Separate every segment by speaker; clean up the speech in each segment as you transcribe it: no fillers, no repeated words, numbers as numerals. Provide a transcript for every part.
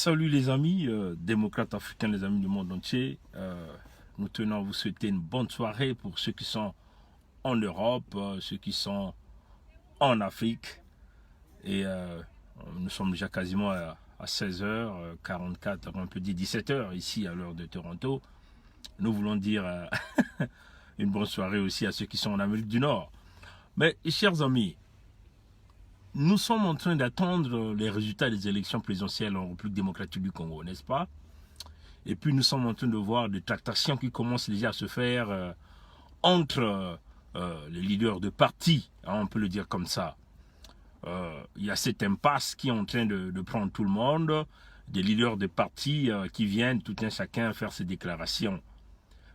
Speaker 1: Salut les amis, démocrates africains, les amis du monde entier. Nous tenons à vous souhaiter une bonne soirée pour ceux qui sont en Europe, ceux qui sont en Afrique. Et nous sommes déjà quasiment à 16h44, on peut dire 17h ici à l'heure de Toronto. Nous voulons dire une bonne soirée aussi à ceux qui sont en Amérique du Nord. Mais chers amis, nous sommes en train d'attendre les résultats des élections présidentielles en République démocratique du Congo, n'est-ce pas? Et puis nous sommes en train de voir des tractations qui commencent déjà à se faire entre les leaders de partis, hein, on peut le dire comme ça. Il y a cette impasse qui est en train de prendre tout le monde, des leaders de partis qui viennent tout un chacun faire ses déclarations.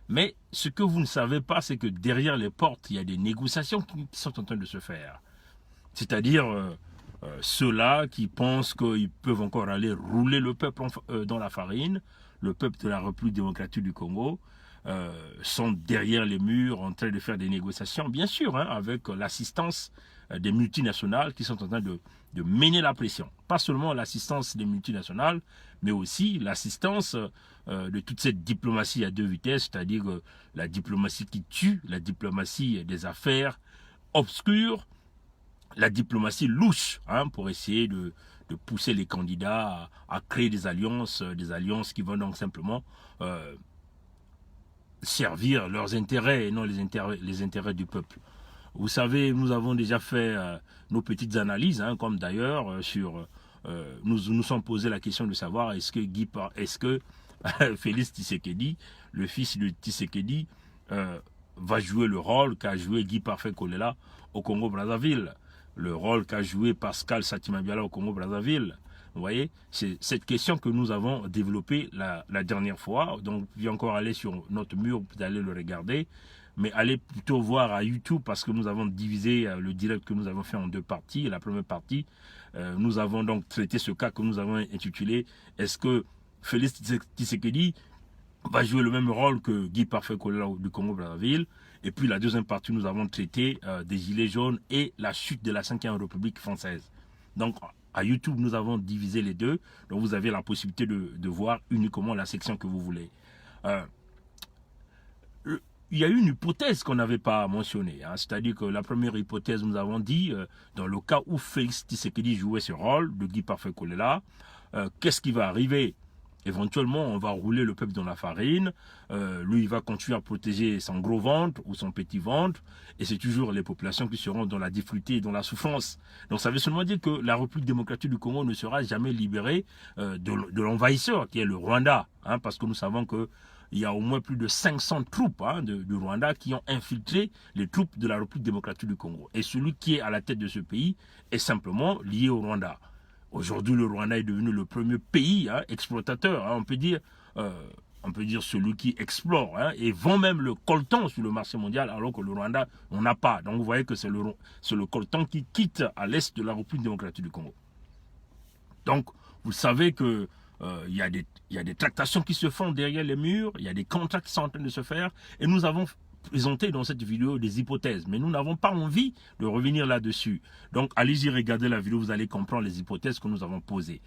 Speaker 1: Mais ce que vous ne savez pas, c'est que derrière les portes, il y a des négociations qui sont en train de se faire. C'est-à-dire ceux-là qui pensent qu'ils peuvent encore aller rouler le peuple dans la farine, le peuple de la République démocratique du Congo, sont derrière les murs en train de faire des négociations, bien sûr, hein, avec l'assistance des multinationales qui sont en train de mener la pression. Pas seulement l'assistance des multinationales, mais aussi l'assistance de toute cette diplomatie à deux vitesses, c'est-à-dire la diplomatie qui tue, la diplomatie des affaires obscures, la diplomatie louche, hein, pour essayer de pousser les candidats à créer des alliances qui vont donc simplement servir leurs intérêts et non les intérêts du peuple. Vous savez, nous avons déjà fait nos petites analyses, hein, comme d'ailleurs sur nous sommes posé la question de savoir est-ce que Félix Tshisekedi, le fils de Tshisekedi, va jouer le rôle qu'a joué Guy Parfait Kolela au Congo-Brazzaville, le rôle qu'a joué Pascal Satima-Biala au Congo-Brazzaville. Vous voyez, c'est cette question que nous avons développée la dernière fois. Donc, vous pouvez encore aller sur notre mur, vous pouvez aller le regarder. Mais allez plutôt voir à YouTube parce que nous avons divisé le direct que nous avons fait en deux parties. La première partie, nous avons donc traité ce cas que nous avons intitulé « Est-ce que Félix Tshisekedi va jouer le même rôle que Guy Parfait Kolela du Congo-Brazzaville ?» Et puis la deuxième partie, nous avons traité des Gilets jaunes et la chute de la 5e République française. Donc, à YouTube, nous avons divisé les deux. Donc, vous avez la possibilité de voir uniquement la section que vous voulez. Il y a eu une hypothèse qu'on n'avait pas mentionnée. Hein, c'est-à-dire que la première hypothèse, nous avons dit, dans le cas où Félix Tshisekedi jouait ce rôle de Guy Parfait Kolela, qu'est-ce qui va arriver? Éventuellement, on va rouler le peuple dans la farine. Lui, il va continuer à protéger son gros ventre ou son petit ventre. Et c'est toujours les populations qui seront dans la difficulté et dans la souffrance. Donc, ça veut seulement dire que la République démocratique du Congo ne sera jamais libérée de l'envahisseur, qui est le Rwanda. Hein, parce que nous savons que il y a au moins plus de 500 troupes du Rwanda qui ont infiltré les troupes de la République démocratique du Congo. Et celui qui est à la tête de ce pays est simplement lié au Rwanda. Aujourd'hui, le Rwanda est devenu le premier pays exploitateur, on peut dire celui qui explore, et vend même le coltan sur le marché mondial, alors que le Rwanda, on n'a pas. Donc vous voyez que c'est le coltan qui quitte à l'est de la République démocratique du Congo. Donc, vous savez que il y a des tractations qui se font derrière les murs, il y a des contrats qui sont en train de se faire, et nous avons présenté dans cette vidéo des hypothèses, mais nous n'avons pas envie de revenir là-dessus. Donc, allez-y regarder la vidéo, vous allez comprendre les hypothèses que nous avons posées.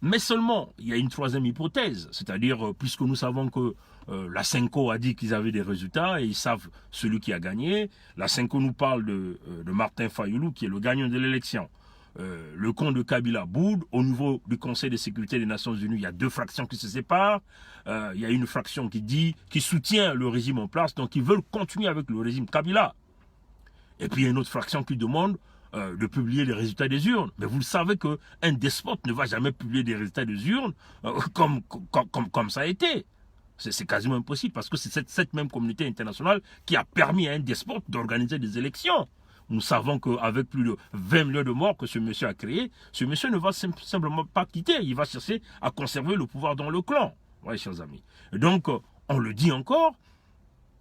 Speaker 1: Mais seulement, il y a une troisième hypothèse, c'est-à-dire, puisque nous savons que la Senko a dit qu'ils avaient des résultats et ils savent celui qui a gagné, la Senko nous parle de Martin Fayulu, qui est le gagnant de l'élection. Le camp de Kabila boude. Au niveau du Conseil de sécurité des Nations Unies, il y a deux fractions qui se séparent. Il y a une fraction qui soutient le régime en place, donc ils veulent continuer avec le régime Kabila. Et puis il y a une autre fraction qui demande de publier les résultats des urnes. Mais vous le savez qu'un despote ne va jamais publier des résultats des urnes comme ça a été. C'est quasiment impossible parce que c'est cette même communauté internationale qui a permis à un despote d'organiser des élections. Nous savons qu'avec plus de 20 millions de morts que ce monsieur a créé, ce monsieur ne va simplement pas quitter. Il va chercher à conserver le pouvoir dans le clan. Oui, chers amis. Et donc, on le dit encore,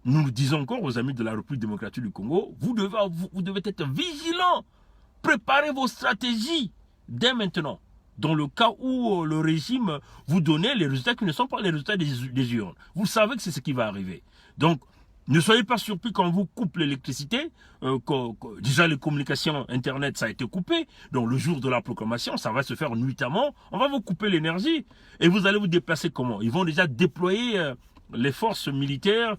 Speaker 1: nous le disons encore aux amis de la République démocratique du Congo, vous devez être vigilants. Préparez vos stratégies dès maintenant. Dans le cas où le régime vous donne les résultats qui ne sont pas les résultats des urnes. Vous savez que c'est ce qui va arriver. Donc, Ne soyez pas surpris quand on vous coupe l'électricité. Déjà, les communications Internet, ça a été coupé. Donc, le jour de la proclamation, ça va se faire nuitamment. On va vous couper l'énergie. Et vous allez vous déplacer comment? Ils vont déjà déployer les forces militaires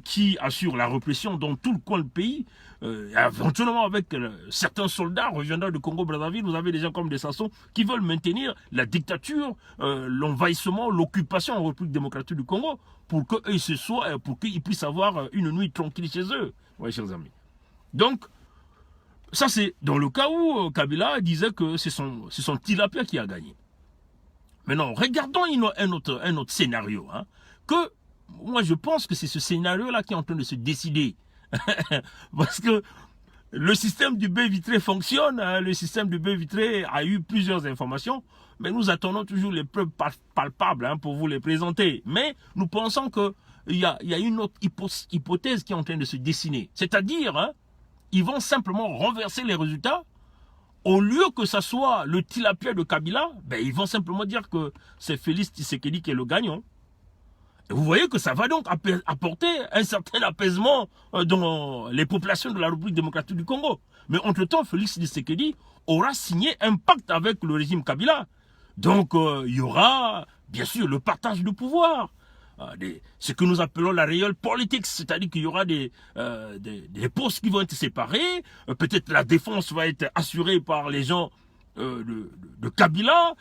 Speaker 1: qui assurent la répression dans tout le coin du pays. Éventuellement, avec certains soldats reviendront du Congo-Brazzaville, vous avez des gens comme des Sassons qui veulent maintenir la dictature, l'envahissement, l'occupation en République démocratique du Congo pour qu'ils puissent avoir une nuit tranquille chez eux, ouais, chers amis. Donc, ça c'est dans le cas où Kabila disait que c'est son tilapia qui a gagné. Maintenant, regardons un autre scénario, hein, que moi je pense que c'est ce scénario-là qui est en train de se décider. Parce que le système du baie vitré fonctionne, hein, le système du baie vitré a eu plusieurs informations, mais nous attendons toujours les preuves palpables hein, pour vous les présenter. Mais nous pensons qu'il y a une autre hypothèse qui est en train de se dessiner. C'est-à-dire, hein, ils vont simplement renverser les résultats. Au lieu que ce soit le tilapia de Kabila, ben, ils vont simplement dire que c'est Félix Tshisekedi qui est le gagnant. Et vous voyez que ça va donc apporter un certain apaisement dans les populations de la République démocratique du Congo. Mais entre-temps, Félix Tshisekedi aura signé un pacte avec le régime Kabila. Donc, il y aura, bien sûr, le partage de pouvoir. Ce que nous appelons la réelle politique, c'est-à-dire qu'il y aura des postes qui vont être séparés. Peut-être la défense va être assurée par les gens de Kabila.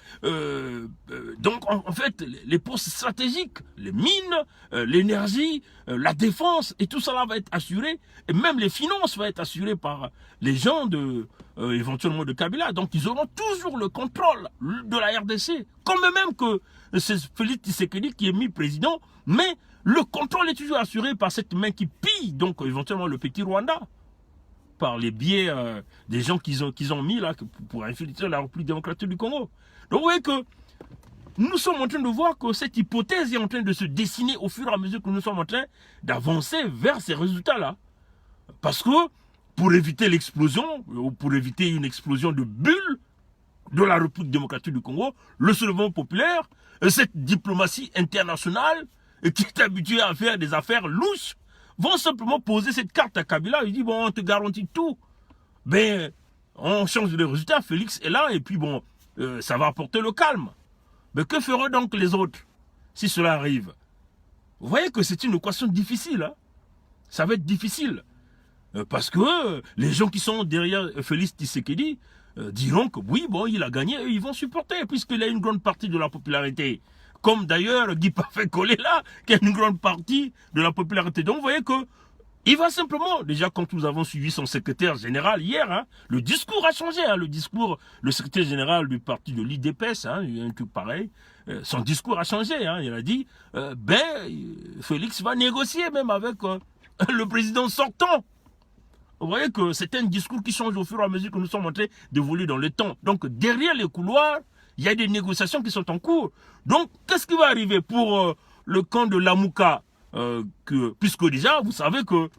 Speaker 1: Donc, en fait, les postes stratégiques, les mines, l'énergie, la défense, et tout cela va être assuré. Et même les finances vont être assurées par les gens éventuellement de Kabila. Donc, ils auront toujours le contrôle de la RDC. Comme même que c'est Félix Tshisekedi qui est mis président, mais le contrôle est toujours assuré par cette main qui pille, donc éventuellement le petit Rwanda, par les biais des gens qu'ils ont mis là pour infiltrer la République démocratique du Congo. Donc vous voyez que nous sommes en train de voir que cette hypothèse est en train de se dessiner au fur et à mesure que nous sommes en train d'avancer vers ces résultats-là. Parce que pour éviter l'explosion, ou pour éviter une explosion de bulles de la République démocratique du Congo, le soulèvement populaire, cette diplomatie internationale qui est habituée à faire des affaires louches, vont simplement poser cette carte à Kabila. Il dit, bon, on te garantit tout. Ben, on change de résultat, Félix est là, et puis bon, ça va apporter le calme. Mais que feront donc les autres si cela arrive? Vous voyez que c'est une équation difficile. Hein? Ça va être difficile. Parce que les gens qui sont derrière Félix Tshisekedi diront que oui, bon, il a gagné, et ils vont supporter, puisqu'il a une grande partie de la popularité. Comme d'ailleurs Guy Parfait Collé là, qui a une grande partie de la popularité. Donc vous voyez que il va simplement, déjà quand nous avons suivi son secrétaire général hier, hein, le discours a changé, hein, le secrétaire général du parti de l'IDPS, hein, il y a un truc pareil, son discours a changé, hein, il a dit, Félix va négocier même avec le président sortant. Vous voyez que c'est un discours qui change au fur et à mesure que nous sommes en train d'évoluer dans le temps. Donc derrière les couloirs, il y a des négociations qui sont en cours. Donc, qu'est-ce qui va arriver pour le camp de Lamouka puisque déjà, vous savez que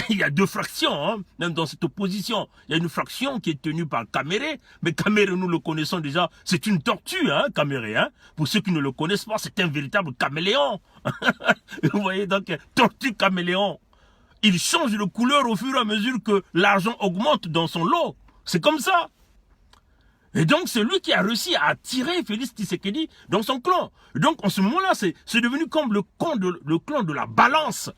Speaker 1: il y a deux fractions, hein, même dans cette opposition. Il y a une fraction qui est tenue par Kamere, mais Kamere, nous le connaissons déjà, c'est une tortue, hein, Kamere. Hein. Pour ceux qui ne le connaissent pas, c'est un véritable caméléon. Vous voyez, donc, tortue caméléon. Il change de couleur au fur et à mesure que l'argent augmente dans son lot. C'est comme ça. Et donc, c'est lui qui a réussi à attirer Félix Tshisekedi dans son clan. Et donc, en ce moment-là, c'est devenu comme le clan de la balance.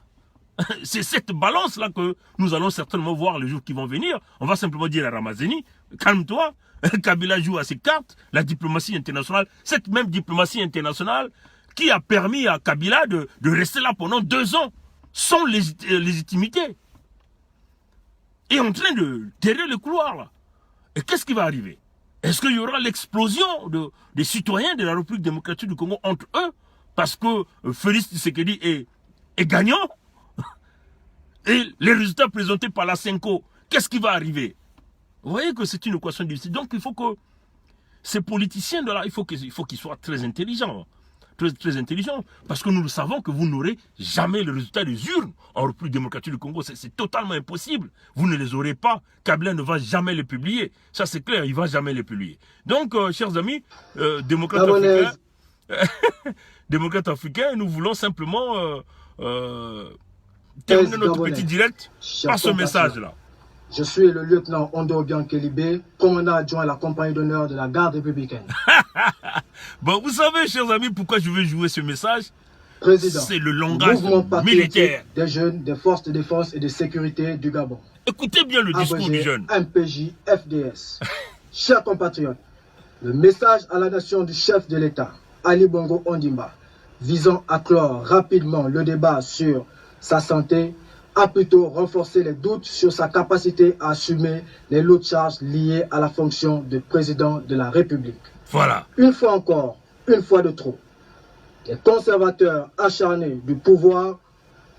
Speaker 1: C'est cette balance-là que nous allons certainement voir les jours qui vont venir. On va simplement dire à Ramazani, calme-toi, Kabila joue à ses cartes, la diplomatie internationale, cette même diplomatie internationale qui a permis à Kabila de rester là pendant 2 ans, sans légitimité. Et en train de derrière le couloir, là. Et qu'est-ce qui va arriver? Est-ce qu'il y aura l'explosion des citoyens de la République démocratique du Congo entre eux parce que Félix Tshisekedi est gagnant? Et les résultats présentés par la Senko, qu'est-ce qui va arriver? Vous voyez que c'est une équation difficile. Donc il faut que ces politiciens de là, il faut qu'ils soient très intelligents. Très intelligents. Parce que nous le savons que vous n'aurez jamais le résultat des urnes en République démocratique du Congo. C'est totalement impossible. Vous ne les aurez pas. Kabila ne va jamais les publier. Ça c'est clair, il ne va jamais les publier. Donc, chers amis, démocrates africains, nous voulons simplement terminer notre petit direct par ce message-là.
Speaker 2: Je suis le lieutenant Ondo Obiang Kelibé, commandant adjoint à la compagnie d'honneur de la garde républicaine.
Speaker 1: Bon, vous savez, chers amis, pourquoi je veux jouer ce message?
Speaker 2: Président,
Speaker 1: c'est le langage
Speaker 2: mouvement
Speaker 1: militaire
Speaker 2: des jeunes des forces de défense et de sécurité du Gabon.
Speaker 1: Écoutez bien le discours du jeune.
Speaker 2: MPJ, FDS. Chers compatriotes, le message à la nation du chef de l'État, Ali Bongo Ondimba, visant à clore rapidement le débat sur sa santé, a plutôt renforcé les doutes sur sa capacité à assumer les lourdes charges liées à la fonction de président de la République.
Speaker 1: Voilà.
Speaker 2: Une fois encore, une fois de trop, les conservateurs acharnés du pouvoir,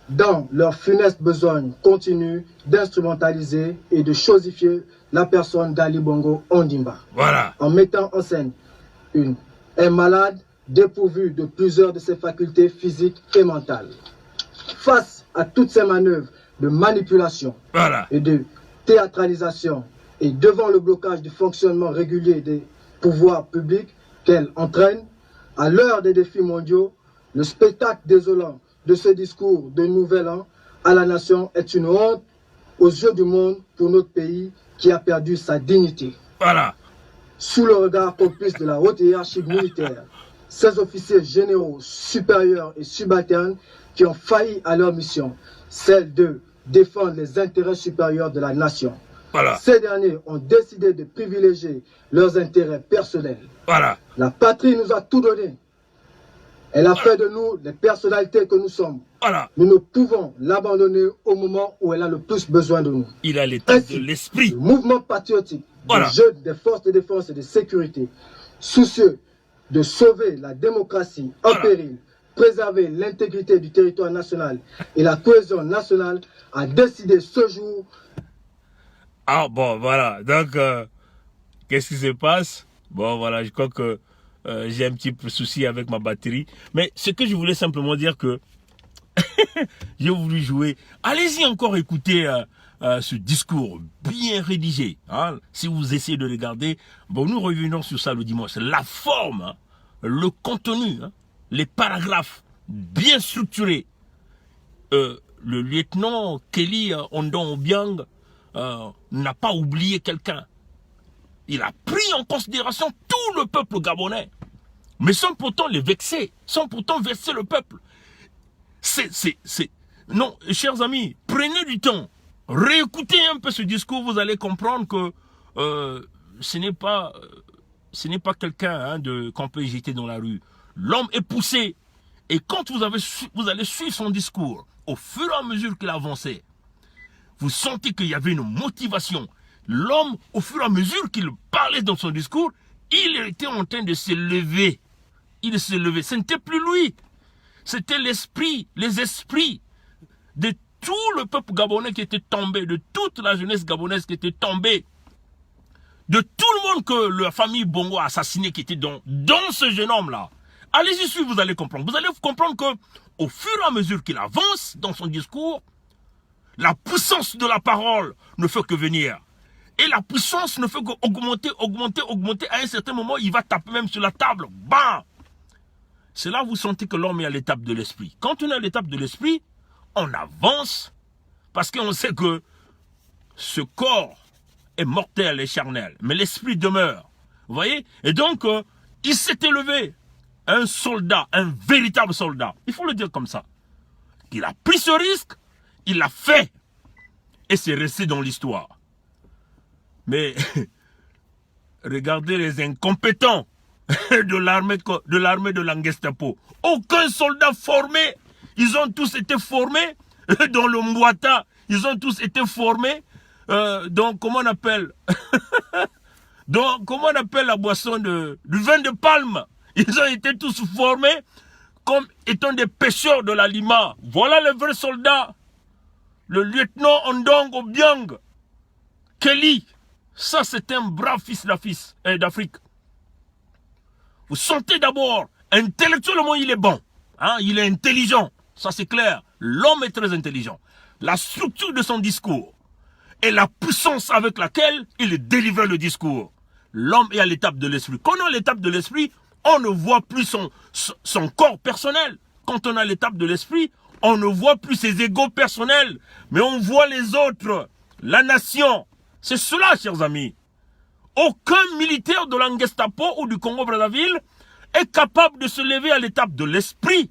Speaker 2: dans leur funeste besogne, continuent d'instrumentaliser et de chosifier la personne d'Ali Bongo Ondimba.
Speaker 1: Voilà.
Speaker 2: En mettant en scène un malade dépourvu de plusieurs de ses facultés physiques et mentales. Face à toutes ces manœuvres de manipulation et de théâtralisation et devant le blocage du fonctionnement régulier des pouvoirs publics qu'elle entraîne, à l'heure des défis mondiaux, le spectacle désolant de ce discours de Nouvel An à la nation est une honte aux yeux du monde pour notre pays qui a perdu sa dignité.
Speaker 1: Voilà.
Speaker 2: Sous le regard complice de la haute hiérarchie militaire, ces officiers généraux supérieurs et subalternes qui ont failli à leur mission, celle de défendre les intérêts supérieurs de la nation.
Speaker 1: Voilà.
Speaker 2: Ces derniers ont décidé de privilégier leurs intérêts personnels.
Speaker 1: Voilà.
Speaker 2: La patrie nous a tout donné. Elle a fait de nous les personnalités que nous sommes.
Speaker 1: Voilà.
Speaker 2: Nous ne pouvons l'abandonner au moment où elle a le plus besoin de nous.
Speaker 1: Il a l'état de l'esprit.
Speaker 2: Le mouvement patriotique des jeunes des forces de défense et de sécurité, soucieux de sauver la démocratie en péril, préserver l'intégrité du territoire national et la cohésion nationale, a décidé ce jour.
Speaker 1: Ah bon, voilà. Donc, qu'est-ce qui se passe? Bon, voilà, je crois que j'ai un petit peu souci avec ma batterie. Mais ce que je voulais simplement dire que j'ai voulu jouer. Allez-y encore écouter ce discours bien rédigé. Hein. Si vous essayez de regarder, bon, nous revenons sur ça le dimanche. La forme, hein, le contenu, hein, les paragraphes bien structurés. Le lieutenant Kelly Ondong Obiang n'a pas oublié quelqu'un. Il a pris en considération tout le peuple gabonais. Mais sans pourtant les vexer, sans pourtant vexer le peuple. Non, chers amis, prenez du temps. Réécoutez un peu ce discours, vous allez comprendre que ce n'est pas quelqu'un qu'on peut jeter dans la rue. L'homme est poussé. Et quand vous allez suivre son discours, au fur et à mesure qu'il avançait, vous sentez qu'il y avait une motivation. L'homme, au fur et à mesure qu'il parlait dans son discours, il était en train de se lever. Il se levait. Ce n'était plus lui. C'était l'esprit, les esprits de tout le peuple gabonais qui était tombé, de toute la jeunesse gabonaise qui était tombée, de tout le monde que la famille Bongo a assassiné qui était dans ce jeune homme-là. Allez-y suivre, vous allez comprendre. Vous allez comprendre que au fur et à mesure qu'il avance dans son discours, la puissance de la parole ne fait que venir. Et la puissance ne fait qu'augmenter, augmenter, augmenter. À un certain moment, il va taper même sur la table. Bam! C'est là que vous sentez que l'homme est à l'étape de l'esprit. Quand on est à l'étape de l'esprit, on avance parce qu'on sait que ce corps est mortel et charnel. Mais l'esprit demeure. Vous voyez? Et donc, il s'est élevé. Un soldat, un véritable soldat. Il faut le dire comme ça. Il a pris ce risque, il l'a fait. Et c'est resté dans l'histoire. Mais regardez les incompétents de l'armée de la Gestapo. Aucun soldat formé. Ils ont tous été formés dans le Mwata. Ils ont tous été formés dans, comment on appelle comment on appelle la boisson du vin de palme. Ils ont été tous formés comme étant des pêcheurs de la Lima. Voilà les vrais soldats. Le lieutenant Ondong Obiang Kelly. Ça, c'est un brave fils d'Afrique. Vous sentez d'abord, intellectuellement, il est bon. Hein, il est intelligent. Ça, c'est clair. L'homme est très intelligent. La structure de son discours et la puissance avec laquelle il délivre le discours. L'homme est à l'étape de l'esprit. Quand on est à l'étape de l'esprit, on ne voit plus son corps personnel. Quand on est à l'étape de l'esprit, On ne voit plus ses égos personnels, mais on voit les autres, la nation. C'est cela, chers amis. Aucun militaire de la Gestapo ou du Congo-Brazzaville est capable de se lever à l'étape de l'esprit.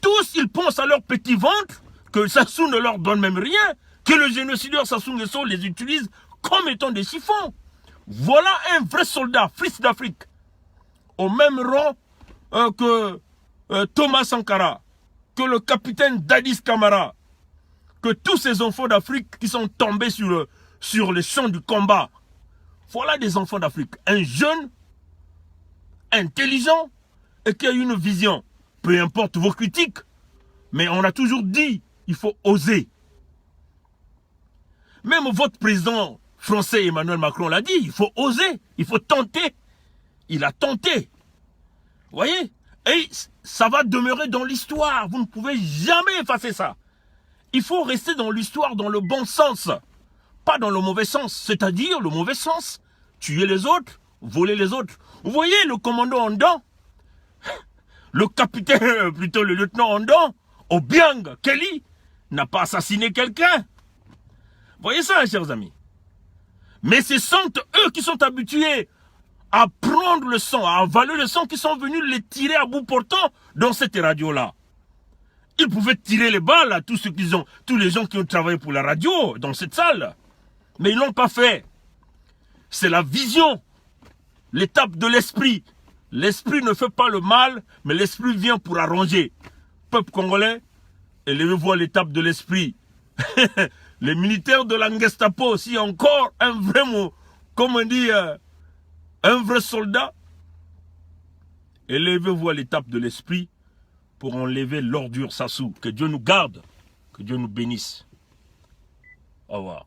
Speaker 1: Tous, ils pensent à leur petit ventre, que Sassou ne leur donne même rien, que le génocideur Sassou Nguesso les utilise comme étant des chiffons. Voilà un vrai soldat, fils d'Afrique, au même rang que Thomas Sankara, que le capitaine Dadis Camara, que tous ces enfants d'Afrique qui sont tombés sur les champs du combat. Voilà des enfants d'Afrique. Un jeune, intelligent, et qui a une vision. Peu importe vos critiques, mais on a toujours dit, il faut oser. Même votre président français Emmanuel Macron l'a dit, il faut oser, il faut tenter. Il a tenté. Vous voyez? Et ça va demeurer dans l'histoire. Vous ne pouvez jamais effacer ça. Il faut rester dans l'histoire dans le bon sens. Pas dans le mauvais sens. C'est-à-dire le mauvais sens. Tuer les autres, voler les autres. Vous voyez le commando Ondan, le capitaine, plutôt le lieutenant Ondan, Obiang Kelly, n'a pas assassiné quelqu'un. Vous voyez ça, chers amis? Mais ce sont eux qui sont habitués à prendre le sang, à avaler le sang, qui sont venus les tirer à bout portant dans cette radio-là. Ils pouvaient tirer les balles à tous les gens qui ont travaillé pour la radio dans cette salle. Mais ils ne l'ont pas fait. C'est la vision, l'étape de l'esprit. L'esprit ne fait pas le mal, mais l'esprit vient pour arranger. Peuple congolais, élevez-vous à l'étape de l'esprit. Les militaires de la Gestapo, si encore un vrai mot, comme on dit, un vrai soldat, élevez-vous à l'étape de l'esprit pour enlever l'ordure Sassou. Que Dieu nous garde, que Dieu nous bénisse. Au revoir.